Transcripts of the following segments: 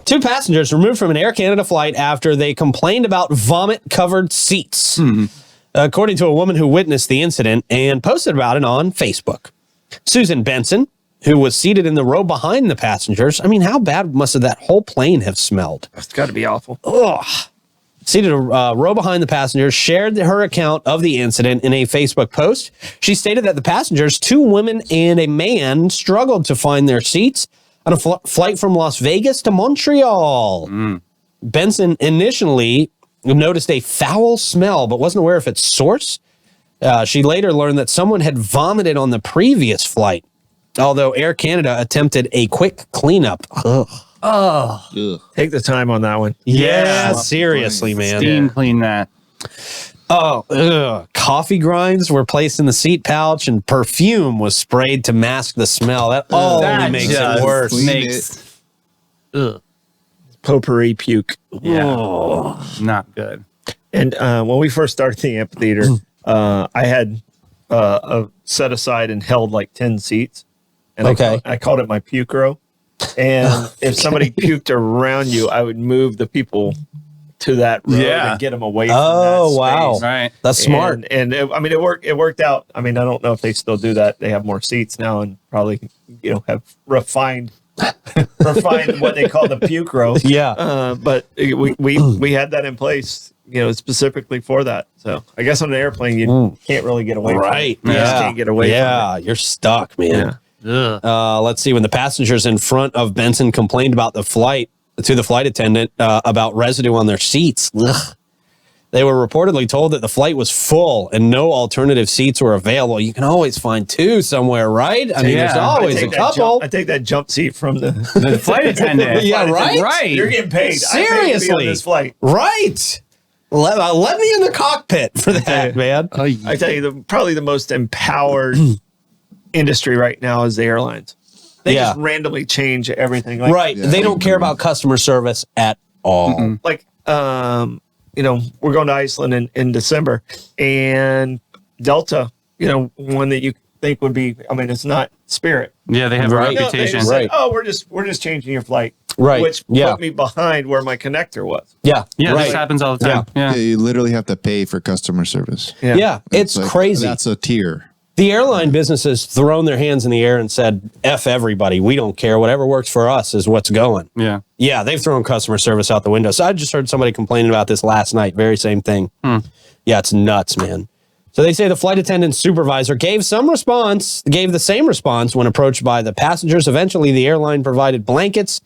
2 passengers removed from an Air Canada flight after they complained about vomit-covered seats, according to a woman who witnessed the incident and posted about it on Facebook. Susan Benson, who was seated in the row behind the passengers. I mean, how bad must that whole plane have smelled? It's got to be awful. Ugh. Seated a row behind the passengers, shared her account of the incident in a Facebook post. She stated that the passengers, 2 women and a man, struggled to find their seats on a flight from Las Vegas to Montreal. Benson initially noticed a foul smell, but wasn't aware of its source. She later learned that someone had vomited on the previous flight, although Air Canada attempted a quick cleanup. Ugh. Ugh. Take the time on that one. Yeah, seriously, man. Steam clean that. Coffee grinds were placed in the seat pouch and perfume was sprayed to mask the smell. That only makes it worse. Potpourri puke. Yeah. Not good. And when we first started the amphitheater, I had set aside and held like 10 seats. And I called it my puke row. And if somebody puked around you, I would move the people to that row and get them away from that space. Wow. Right. That's smart. And it worked out. I mean, I don't know if they still do that. They have more seats now and probably, have refined what they call the puke row. Yeah. But we had that in place, specifically for that. So I guess on an airplane, you can't really get away from it. You just can't get away from it. Yeah, you're stuck, man. Yeah. Let's see. When the passengers in front of Benson complained about the flight to the flight attendant about residue on their seats, they were reportedly told that the flight was full and no alternative seats were available. You can always find 2 somewhere, right? I mean, there's always a couple. I take that jump seat from the flight attendant. Right. You're getting paid. Seriously, I paid to be on this flight. Right. Let me in the cockpit for that, man. I tell you, probably the most empowered industry right now is the airlines. They just randomly change everything. They don't care about customer service at all. Like, we're going to Iceland in December, and Delta, one that you think would be, it's not Spirit. Yeah, they have a reputation. Said, we're just changing your flight. Right. Which put me behind where my connector was. Yeah, this happens all the time. Yeah, you literally have to pay for customer service. Yeah, it's crazy. That's a tier. The airline business has thrown their hands in the air and said, F everybody. We don't care. Whatever works for us is what's going. Yeah. Yeah, they've thrown customer service out the window. So I just heard somebody complaining about this last night. Very same thing. Yeah, it's nuts, man. So they say the flight attendant supervisor gave the same response when approached by the passengers. Eventually, the airline provided blankets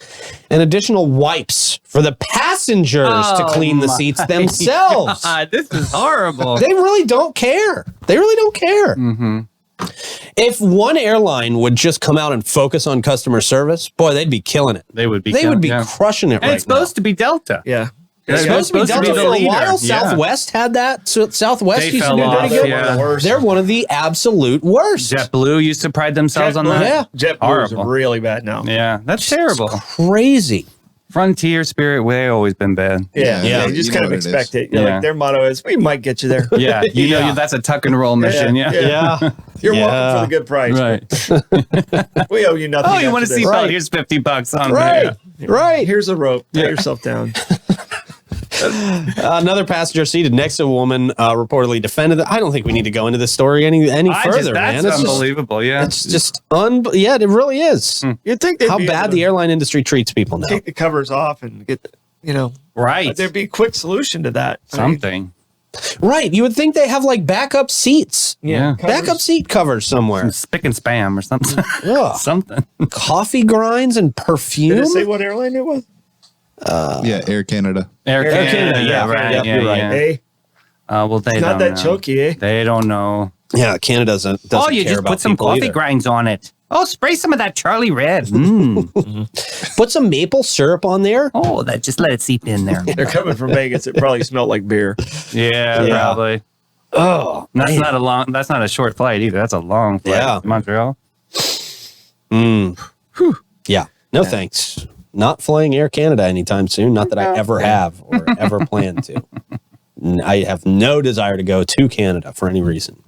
and additional wipes for the passengers to clean the seats themselves. God, this is horrible. They really don't care. If one airline would just come out and focus on customer service, boy, they'd be killing it. They would be crushing it and right now. it's supposed to be Delta. Yeah. It's supposed to be Delta for a while. Southwest had that. So Southwest used to do pretty good. Yeah. They're one of the absolute worst. JetBlue used to pride themselves on that. Yeah. JetBlue is really bad now. Yeah, that's terrible. Crazy. Frontier, Spirit, they've always been bad. Yeah. You just kind of expect it. Like their motto is, we might get you there. Yeah, that's a tuck and roll mission. Yeah. You're welcome for the good price. Right. We owe you nothing. Oh, you want a seatbelt? Here's $50 on there. Right. Here's a rope. Get yourself down. Another passenger seated next to a woman reportedly defended it. I don't think we need to go into this story any further, man. That's unbelievable. It's just it really is. You'd think how bad the airline industry treats people now. Take the covers off and get, right. There'd be a quick solution to that. Something. Right. You would think they have like backup seats. Yeah. Backup seat covers somewhere. Some spick and spam or something. Something. Coffee grinds and perfume. Did it say what airline it was? Air Canada. Air Canada. Yeah, right. you're right. Hey, well, they it's not don't that know. chunky, eh? They don't know. Yeah, Canada doesn't you care just about put some people coffee either. grinds on it. Oh, spray some of that Charlie Red. Put some maple syrup on there. Oh, just let it seep in there. They're coming from Vegas. It probably smelled like beer. Yeah, probably. Oh, That's not a short flight either. That's a long flight to Montreal. Yeah. No thanks. Not flying Air Canada anytime soon. Not that I ever have or ever plan to. I have no desire to go to Canada for any reason.